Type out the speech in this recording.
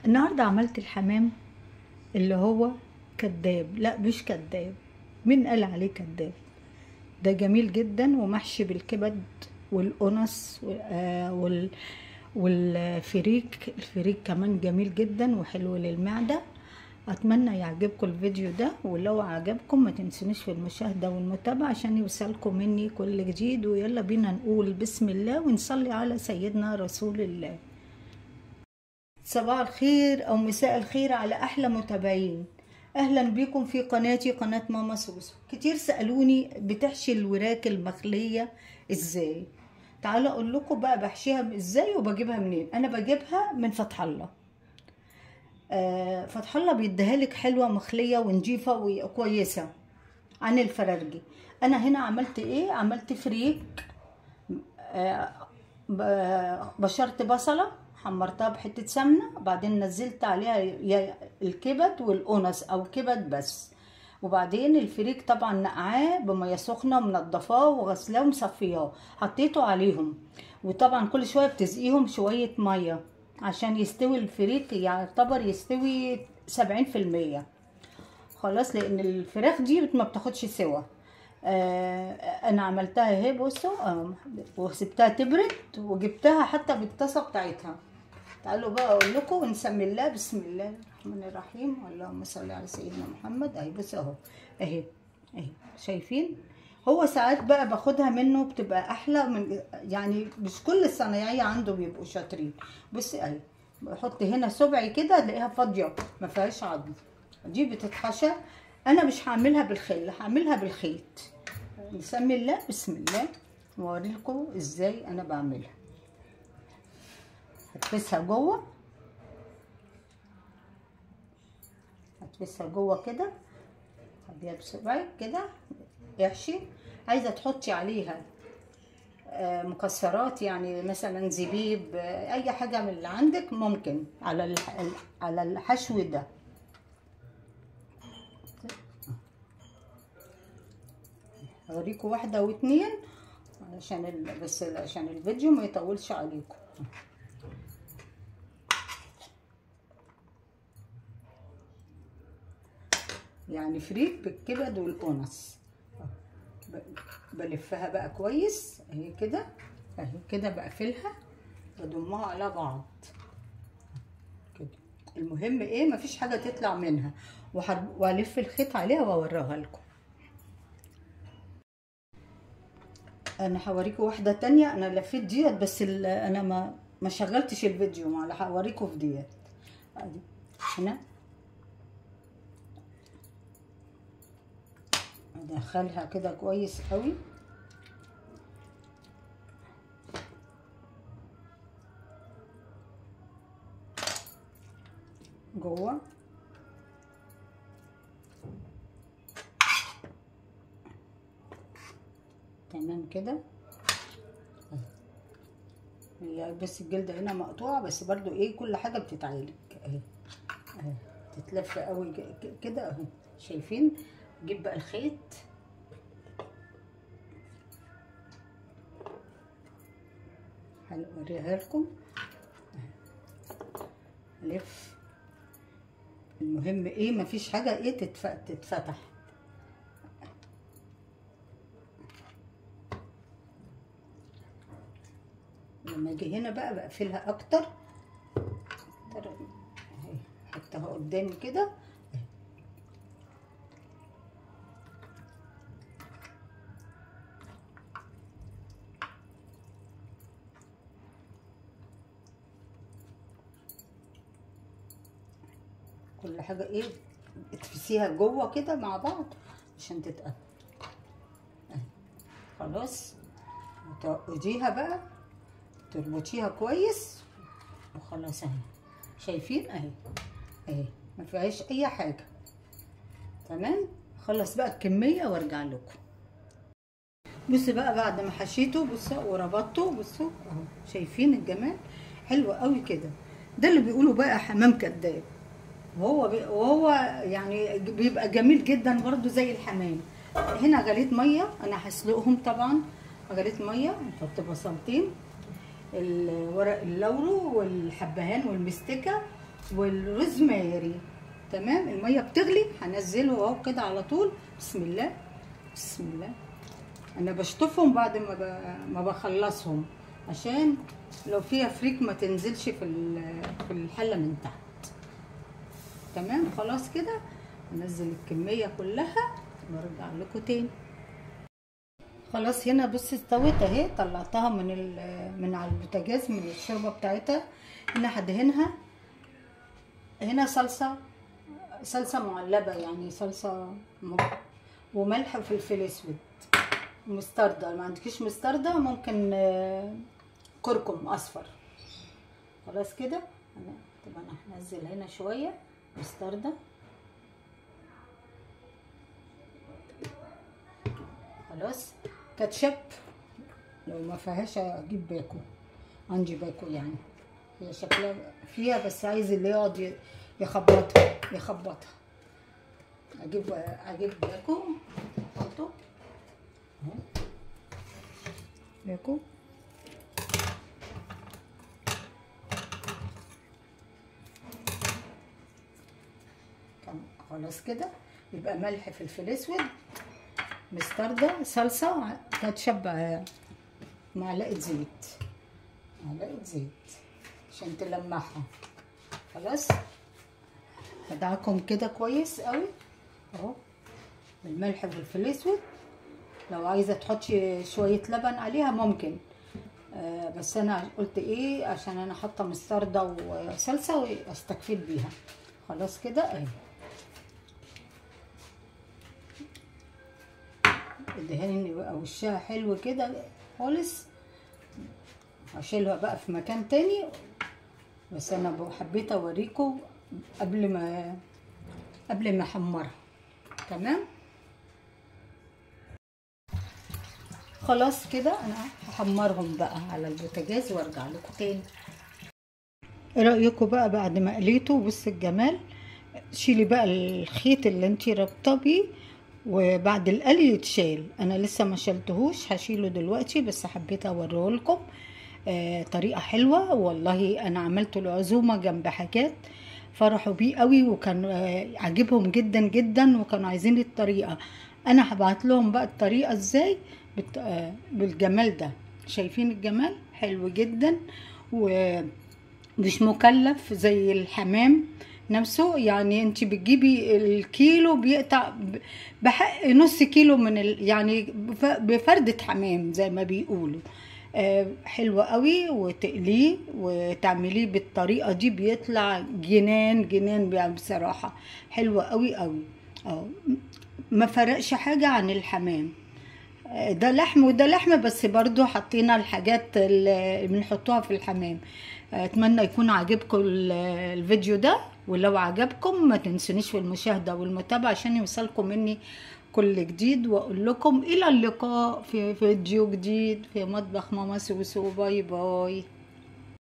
النهارده عملت الحمام اللي هو كداب. لا مش كداب، مين قال عليه كداب؟ ده جميل جدا ومحشي بالكبد والقنص والفريك. الفريك كمان جميل جدا وحلو للمعدة. اتمنى يعجبكم الفيديو ده، ولو عجبكم ما تنسونيش في المشاهدة والمتابعة عشان يوصلكم مني كل جديد. ويلا بينا نقول بسم الله ونصلي على سيدنا رسول الله. صباح الخير او مساء الخير على احلى متابعين. اهلا بكم في قناتي، قناة ماما سوسو. كتير سألوني بتحشي الوراك المخلية ازاي. تعالوا اقول لكم بقى بحشيها ازاي وبجيبها منين. انا بجيبها من فتح الله. فتح الله بيديها لك حلوة مخلية ونجيفة وكويسة عن الفرارجي. انا هنا عملت ايه؟ عملت فريك، بشرت بصلة حمرتها بحتة سمنة، وبعدين نزلت عليها الكبد والقنص او كبد بس، وبعدين الفريك طبعا نقعاه بميه سخنه ومنضفاه وغسلاه ومصفياه، حطيته عليهم. وطبعا كل شويه بتسقيهم شويه ميه عشان يستوي الفريك، يعتبر يستوي 70%. خلاص، لان الفراخ دي ما بتاخدش سوا. انا عملتها اهي، بصوا، وسبتها تبرد وجبتها حتى بالطاسه بتاعتها. تعالوا بقى اقول لكم ونسمي الله. بسم الله الرحمن الرحيم، اللهم صل على سيدنا محمد. اهي بصوا اهو، اهي شايفين؟ هو ساعات بقى باخدها منه بتبقى احلى من، يعني مش كل الصنايعيه عنده بيبقوا شاطرين. بصي اهي، بحط هنا سبعي كده الاقيها فاضيه ما فيهاش عظم. دي بتتحشى. انا مش هعملها بالخل، هعملها بالخيط. نسمي الله. بسم الله واوريلكم ازاي انا بعملها. هتفسها جوه، هتفسها جوه كده، خديها بصبعك كده احشي. عايزه تحطي عليها مكسرات، يعني مثلا زبيب، اي حاجه من اللي عندك ممكن على الحشو ده. هوريكم واحده واتنين بس عشان الفيديو ما يطولش عليكم. يعني فريك بالكبد والقنص. بلفها بقى كويس اهي كده، اهي كده بقفلها بضمها على بعض كده. المهم ايه؟ مفيش حاجه تطلع منها، والف الخيط عليها واوريها لكم. انا هوريكم واحده تانية. انا لفيت ديت بس انا ما شغلتش الفيديو، ما هوريكم في ديت. ادي هنا ادخلها كده كويس قوي جوه. تمام كده. هي بس الجلده هنا مقطوعه، بس برضو ايه، كل حاجه بتتعالج اهي. اهي تتلف قوي كده اهو، شايفين؟ جيب بقى الخيط، هوريها لكم. الف. المهم ايه؟ مفيش حاجه ايه تتفتح. لما اجي هنا بقى بقفلها اكتر اهي، احطها قدامي كده. كل حاجه ايه تفسيها جوه كده مع بعض عشان تتقل. اهي خلاص. وتقعديها بقى تربطيها كويس وخلاص اهي، شايفين؟ اهي اهي ما فيهاش اي حاجه. تمام. خلص بقى الكميه وارجع لكم. بصوا بقى بعد ما حشيته، بصوا وربطته، بصوا اهو، شايفين الجمال؟ حلو قوي كده. ده اللي بيقولوا بقى حمام كداب. وهو يعني بيبقى جميل جدا برضو زي الحمام. هنا غليت ميه، انا هسلقهم طبعا. غليت ميه، نحط بصلتين، الورق اللورو والحبهان والمستكه والروزماري. تمام. الميه بتغلي هنزله اهو كده على طول. بسم الله بسم الله. انا بشطفهم بعد ما بخلصهم عشان لو فيها فريك ما تنزلش في الحله من تحت. تمام. خلاص كده انزل الكميه كلها وارجع لكم تاني. خلاص هنا بص استوت اهي. طلعتها من على البوتاجاز من الشوربه بتاعتها. هنا هدهنها. هنا صلصه معلبه يعني صلصه وملح وفلفل اسود مستردة. ما عندكيش مستردة ممكن كركم اصفر. خلاص كده. طبعا هنزل هنا شويه مستردة. خلاص. كاتشب لو ما فيهاش اجيب باكو. عندي باكو يعني هي شكلها فيها بس عايز اللي يقعد يخبطها. اجيب باكو احطه اهو. باكو خلاص كده. يبقى ملح فلفل اسود مستردة صلصة كاتشب معلقة زيت عشان تلمعها. خلاص. هدعكم كده كويس قوي اهو بالملح والفلفل الاسود. لو عايزه تحطي شويه لبن عليها ممكن، بس انا قلت ايه عشان انا حاطه مستردة وصلصه واستكفيت بيها. خلاص كده اهي. الدهان بقى وشها حلو كده خالص. هشيلها بقى في مكان تاني بس انا حبيت اوريكم قبل ما احمرها. تمام. خلاص كده انا هحمرهم بقى على البوتاجاز وارجع لكم تاني. ايه رايكم بقى بعد ما قليته؟ بص الجمال. شيلي بقى الخيط اللي انتي رابطه بيه وبعد القلي يتشال. انا لسه ما شلتهوش هشيله دلوقتي بس حبيت اوريه لكم. طريقه حلوه والله. انا عملته العزومه جنب حاجات فرحوا بيه قوي وكان عجبهم جدا جدا وكانوا عايزين الطريقه. انا هبعت لهم بقى الطريقه ازاي بالجمال ده. شايفين الجمال؟ حلو جدا ومش مكلف زي الحمام نفسه. يعني انت بتجيبي الكيلو بيقطع بحق نص كيلو من يعني بفردة حمام زي ما بيقولوا. حلوة قوي وتقليه وتعمليه بالطريقة دي بيطلع جنان يعني بصراحة. حلوة قوي قوي. ما فرقش حاجة عن الحمام. ده لحم وده لحم بس برضو حطينا الحاجات اللي بنحطوها في الحمام. اتمنى يكون عجبكم الفيديو ده، ولو عجبكم ما تنسونيش في المشاهدة والمتابعة عشان يوصلكم مني كل جديد. واقول لكم الى اللقاء في فيديو جديد في مطبخ ماما سوسو. باي باي.